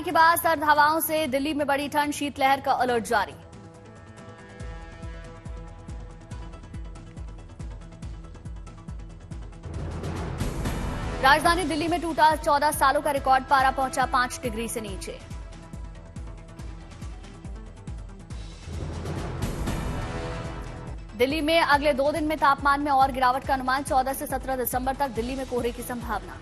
बर्फबारी के बाद सर्द हवाओं से दिल्ली में बढ़ी ठंड, शीतलहर का अलर्ट जारी। राजधानी दिल्ली में टूटा 14 सालों का रिकॉर्ड, पारा पहुंचा 5 डिग्री से नीचे। दिल्ली में अगले 2 दिन में तापमान में और गिरावट का अनुमान, 14 से 17 दिसंबर तक दिल्ली में कोहरे की संभावना।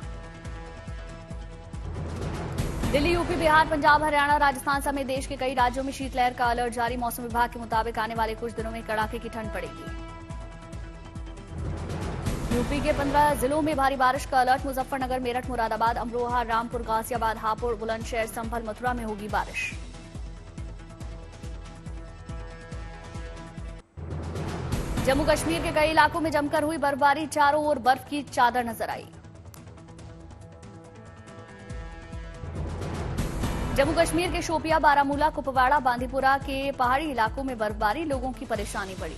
दिल्ली, यूपी, बिहार, पंजाब, हरियाणा, राजस्थान समेत देश के कई राज्यों में शीतलहर का अलर्ट जारी। मौसम विभाग के मुताबिक आने वाले कुछ दिनों में कड़ाके की ठंड पड़ेगी। यूपी के 15 जिलों में भारी बारिश का अलर्ट। मुजफ्फरनगर, मेरठ, मुरादाबाद, अमरोहा, रामपुर, गाजियाबाद, हापुड़, बुलंदशहर, संभल, मथुरा में होगी बारिश। जम्मू कश्मीर के कई इलाकों में जमकर हुई बर्फबारी, चारों ओर बर्फ की चादर नजर आई। जम्मू कश्मीर के शोपियां, बारामूला, कुपवाड़ा, बांदीपुरा के पहाड़ी इलाकों में बर्फबारी, लोगों की परेशानी बढ़ी।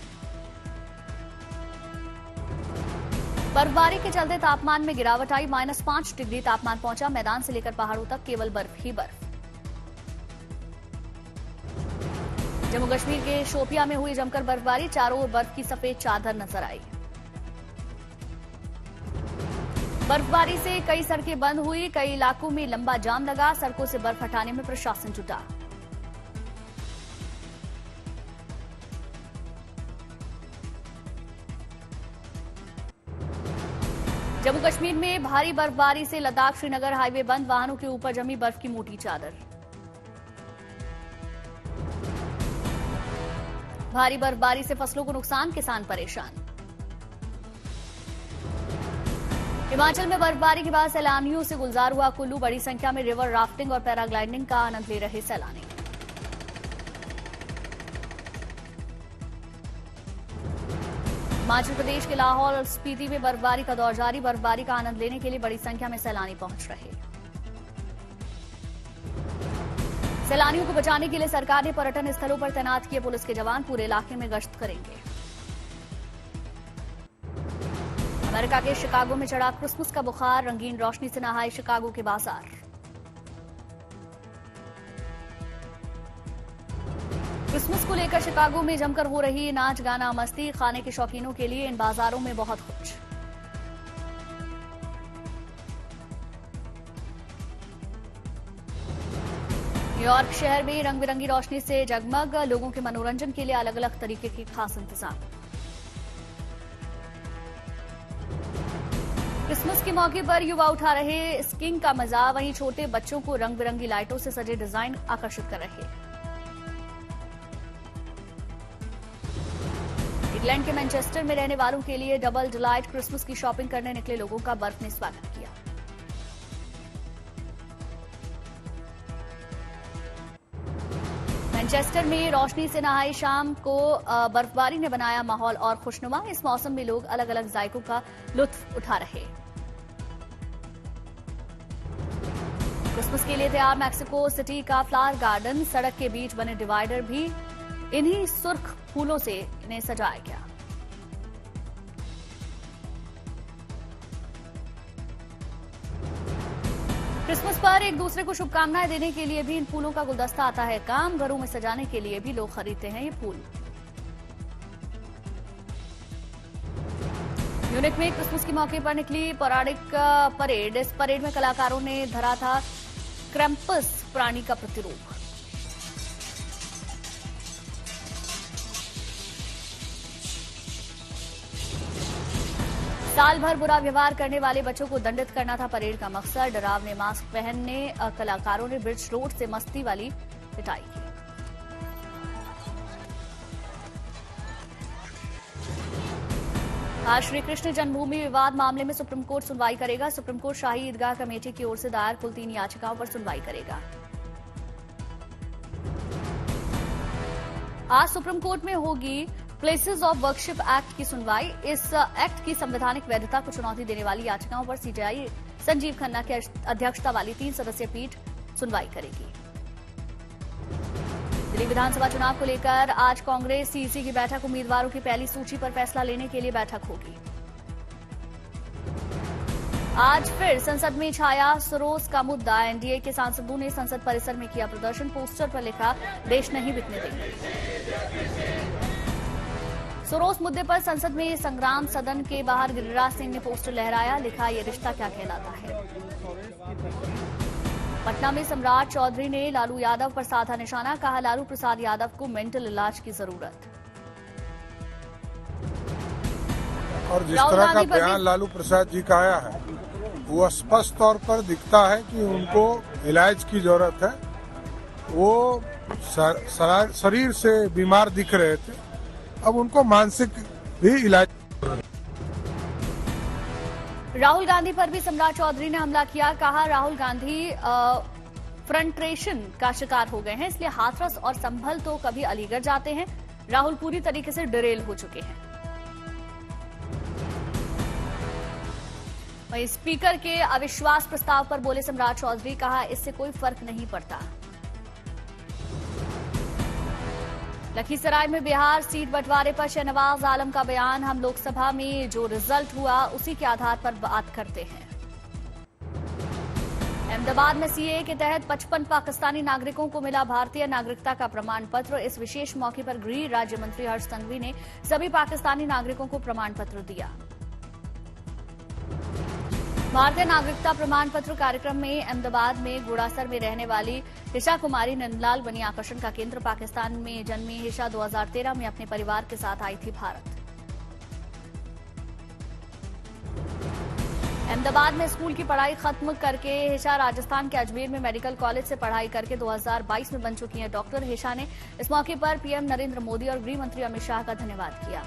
बर्फबारी के चलते तापमान में गिरावट आई, -5 डिग्री तापमान पहुंचा। मैदान से लेकर पहाड़ों तक केवल बर्फ ही बर्फ। जम्मू कश्मीर के शोपियां में हुई जमकर बर्फबारी, चारों ओर बर्फ की सफेद चादर नजर आई। बर्फबारी से कई सड़कें बंद हुई, कई इलाकों में लंबा जाम लगा। सड़कों से बर्फ हटाने में प्रशासन जुटा। जम्मू कश्मीर में भारी बर्फबारी से लद्दाख श्रीनगर हाईवे बंद, वाहनों के ऊपर जमी बर्फ की मोटी चादर। भारी बर्फबारी से फसलों को नुकसान, किसान परेशान। हिमाचल में बर्फबारी के बाद सैलानियों से गुलजार हुआ कुल्लू, बड़ी संख्या में रिवर राफ्टिंग और पैराग्लाइडिंग का आनंद ले रहे सैलानी। हिमाचल प्रदेश के लाहौल और स्पीति में बर्फबारी का दौर जारी, बर्फबारी का आनंद लेने के लिए बड़ी संख्या में सैलानी पहुंच रहे। सैलानियों को बचाने के लिए सरकार ने पर्यटन स्थलों पर तैनात किए पुलिस के जवान, पूरे इलाके में गश्त करेंगे। अमेरिका के शिकागो में चढ़ा क्रिसमस का बुखार, रंगीन रोशनी से नहाए शिकागो के बाजार। क्रिसमस को लेकर शिकागो में जमकर हो रही नाच, गाना, मस्ती, खाने के शौकीनों के लिए इन बाजारों में बहुत कुछ। न्यूयॉर्क शहर में रंग बिरंगी रोशनी से जगमग, लोगों के मनोरंजन के लिए अलग अलग तरीके के खास इंतजाम। क्रिसमस के मौके पर युवा उठा रहे स्कीइंग का मजा, वहीं छोटे बच्चों को रंग बिरंगी लाइटों से सजे डिजाइन आकर्षित कर रहे। इंग्लैंड के मैनचेस्टर में रहने वालों के लिए डबल डिलाइट, क्रिसमस की शॉपिंग करने निकले लोगों का बर्फ ने स्वागत किया। मैनचेस्टर में रोशनी से नहाई शाम को बर्फबारी ने बनाया माहौल और खुशनुमा। इस मौसम में लोग अलग अलग जायकों का लुत्फ उठा रहे। क्रिसमस के लिए तैयार मैक्सिको सिटी का फ्लावर गार्डन, सड़क के बीच बने डिवाइडर भी इन्हीं सुर्ख फूलों से इन्हें सजाया गया। क्रिसमस पर एक दूसरे को शुभकामनाएं देने के लिए भी इन फूलों का गुलदस्ता आता है काम। घरों में सजाने के लिए भी लोग खरीदते हैं ये फूल। म्यूनिख में क्रिसमस के मौके पर निकली पौराणिक परेड। इस परेड में कलाकारों ने धरा था क्रैम्पस प्राणी का प्रतिरूप। साल भर बुरा व्यवहार करने वाले बच्चों को दंडित करना था परेड का मकसद। डरावने मास्क पहनने कलाकारों ने ब्रिज रोड से मस्ती वाली पिटाई की। आज श्री कृष्ण जन्मभूमि विवाद मामले में सुप्रीम कोर्ट सुनवाई करेगा। Supreme court Shahi Idgah committee की ओर से दायर कुल 3 याचिकाओं पर सुनवाई करेगा। आज सुप्रीम कोर्ट में होगी प्लेसेस ऑफ वर्कशिप एक्ट की सुनवाई। इस एक्ट की संवैधानिक वैधता को चुनौती देने वाली याचिकाओं पर सीजेआई संजीव खन्ना की अध्यक्षता वाली 3 सदस्यीय पीठ सुनवाई करेगी। दिल्ली विधानसभा चुनाव को लेकर आज कांग्रेस सीईसी की बैठक, उम्मीदवारों की पहली सूची पर फैसला लेने के लिए बैठक होगी। आज फिर संसद में छाया सरोज का मुद्दा। एनडीए के सांसदों ने संसद परिसर में किया प्रदर्शन। पोस्टर पर लिखा, देश नहीं बिकने देंगे। सरोज मुद्दे पर संसद में संग्राम। सदन के बाहर गिरिराज सिंह ने पोस्टर लहराया, लिखा, ये रिश्ता क्या कहलाता है। पटना में सम्राट चौधरी ने लालू यादव पर साधा निशाना। कहा, लालू प्रसाद यादव को मेंटल इलाज की जरूरत। और जिस तरह का बयान लालू प्रसाद जी का आया है, वो स्पष्ट तौर पर दिखता है कि उनको इलाज की जरूरत है। वो शरीर से बीमार दिख रहे थे, अब उनको मानसिक भी इलाज। राहुल गांधी पर भी सम्राट चौधरी ने हमला किया। कहा, राहुल गांधी फ्रंट्रेशन का शिकार हो गए हैं, इसलिए हाथरस और संभल तो कभी अलीगढ़ जाते हैं। राहुल पूरी तरीके से डिरेल हो चुके हैं। वहीं स्पीकर के अविश्वास प्रस्ताव पर बोले सम्राट चौधरी। कहा, इससे कोई फर्क नहीं पड़ता। लखीसराय में बिहार सीट बंटवारे पर शहनवाज आलम का बयान। हम लोकसभा में जो रिजल्ट हुआ उसी के आधार पर बात करते हैं। अहमदाबाद में सीएए के तहत 55 पाकिस्तानी नागरिकों को मिला भारतीय नागरिकता का प्रमाण पत्र। इस विशेष मौके पर गृह राज्य मंत्री हर्ष संघवी ने सभी पाकिस्तानी नागरिकों को प्रमाण पत्र दिया। भारतीय नागरिकता प्रमाण पत्र कार्यक्रम में अहमदाबाद में घोड़ासर में रहने वाली हिशा कुमारी नंदलाल बनी आकर्षण का केंद्र। पाकिस्तान में जन्मी हिशा 2013 में अपने परिवार के साथ आई थी भारत। अहमदाबाद में स्कूल की पढ़ाई खत्म करके हिशा राजस्थान के अजमेर में मेडिकल कॉलेज से पढ़ाई करके 2022 में बन चुकी हैं डॉक्टर। हिशा ने इस मौके पर पीएम नरेंद्र मोदी और गृह मंत्री अमित शाह का धन्यवाद किया।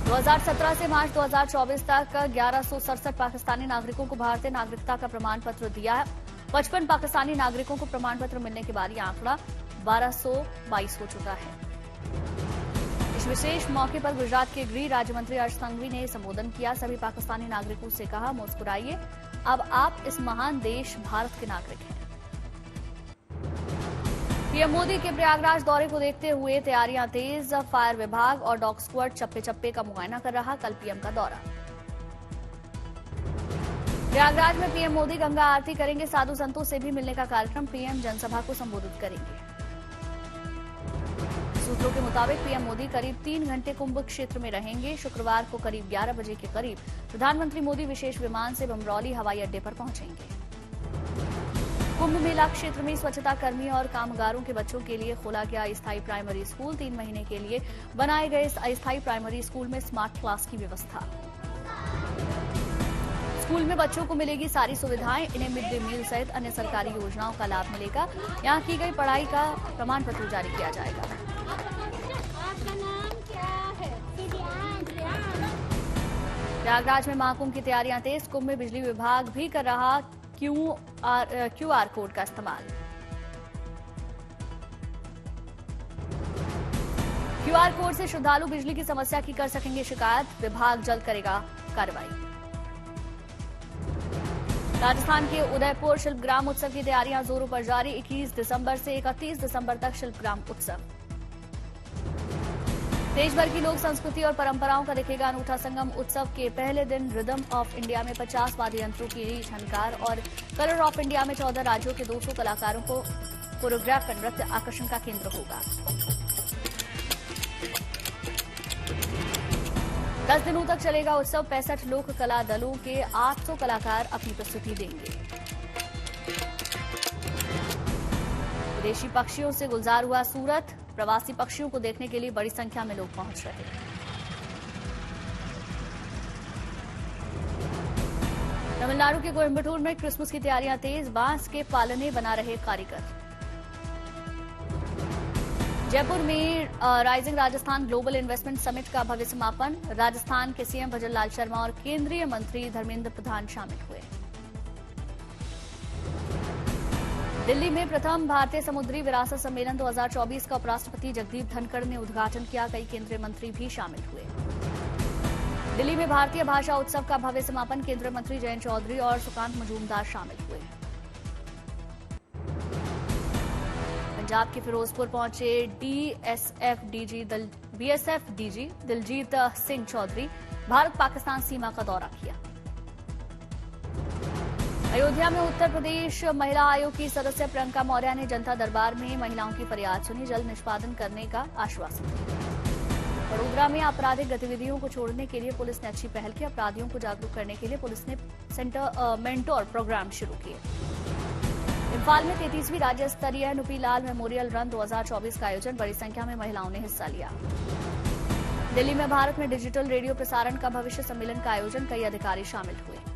2017 से मार्च 2024 तक 1167 पाकिस्तानी नागरिकों को भारतीय नागरिकता का प्रमाण पत्र दिया है। 55 पाकिस्तानी नागरिकों को प्रमाण पत्र मिलने के बाद यह आंकड़ा 1222 हो चुका है। इस विशेष मौके पर गुजरात के गृह राज्य मंत्री हर्ष संघवी ने संबोधन किया। सभी पाकिस्तानी नागरिकों से कहा, मुस्कुराइए, अब आप इस महान देश भारत के नागरिक हैं। पीएम मोदी के प्रयागराज दौरे को देखते हुए तैयारियां तेज। फायर विभाग और डॉग स्क्वाड चप्पे चप्पे का मुआयना कर रहा। कल पीएम का दौरा। प्रयागराज में पीएम मोदी गंगा आरती करेंगे। साधु संतों से भी मिलने का कार्यक्रम। पीएम जनसभा को संबोधित करेंगे। सूत्रों के मुताबिक पीएम मोदी करीब 3 घंटे कुंभ क्षेत्र में रहेंगे। शुक्रवार को करीब 11 बजे के करीब प्रधानमंत्री मोदी विशेष विमान से बमरौली हवाई अड्डे पर पहुंचेंगे। कुंभ मेला क्षेत्र में स्वच्छता कर्मी और कामगारों के बच्चों के लिए खोला गया अस्थायी प्राइमरी स्कूल। 3 महीने के लिए बनाए गए इस अस्थायी प्राइमरी स्कूल में स्मार्ट क्लास की व्यवस्था। स्कूल में बच्चों को मिलेगी सारी सुविधाएं। इन्हें मिड डे मील सहित अन्य सरकारी योजनाओं का लाभ मिलेगा। यहां की गई पढ़ाई का प्रमाण पत्र जारी किया जाएगा। आपका नाम क्या है? प्रयागराज में महाकुंभ की तैयारियां तेज। कुंभ में बिजली विभाग भी कर रहा क्यूआर कोड का इस्तेमाल। क्यूआर कोड से श्रद्धालु बिजली की समस्या की कर सकेंगे शिकायत। विभाग जल्द करेगा कार्रवाई। राजस्थान के उदयपुर शिल्पग्राम उत्सव की तैयारियां जोरों पर जारी। 21 दिसंबर से 31 दिसंबर तक शिल्पग्राम उत्सव। देश भर की लोक संस्कृति और परंपराओं का दिखेगा अनूठा संगम। उत्सव के पहले दिन रिदम ऑफ इंडिया में 50 वाद्य यंत्रों की झनकार और कलर ऑफ इंडिया में 14 राज्यों के 200 कलाकारों को कोरियोग्राफ का नृत्य आकर्षण का केंद्र होगा। 10 दिनों तक चलेगा उत्सव। 65 लोक कला दलों के 800 कलाकार अपनी प्रस्तुति देंगे। विदेशी पक्षियों से गुलजार हुआ सूरत। प्रवासी पक्षियों को देखने के लिए बड़ी संख्या में लोग पहुंच रहे हैं। तमिलनाडु के कोयम्बटूर में क्रिसमस की तैयारियां तेज। बांस के पालने बना रहे कारीगर। जयपुर में rising Rajasthan global investment summit का भव्य समापन। राजस्थान के सीएम भजन लाल शर्मा और केंद्रीय मंत्री धर्मेंद्र प्रधान शामिल हुए। दिल्ली में प्रथम भारतीय समुद्री विरासत सम्मेलन 2024 का उपराष्ट्रपति जगदीप धनखड़ ने उद्घाटन किया। कई केंद्रीय मंत्री भी शामिल हुए। दिल्ली में भारतीय भाषा उत्सव का भव्य समापन। केंद्रीय मंत्री जयंत चौधरी और सुकांत मजूमदार शामिल हुए। पंजाब के फिरोजपुर पहुंचे बीएसएफ डीजी दिलजीत सिंह चौधरी। भारत पाकिस्तान सीमा का दौरा किया। अयोध्या में उत्तर प्रदेश महिला आयोग की सदस्य प्रियंका मौर्य ने जनता दरबार में महिलाओं की फरियाद सुनी, जल्द निष्पादन करने का आश्वासन दिया। वडोदरा में आपराधिक गतिविधियों को छोड़ने के लिए पुलिस ने अच्छी पहल की। अपराधियों को जागरूक करने के लिए पुलिस ने मेंटोर प्रोग्राम शुरू किए। इम्फाल में 33वीं राज्य स्तरीय नुपी लाल मेमोरियल रन 2024 का आयोजन, बड़ी संख्या में महिलाओं ने हिस्सा लिया। दिल्ली में भारत में डिजिटल रेडियो प्रसारण का भविष्य सम्मेलन का आयोजन, कई अधिकारी शामिल हुए।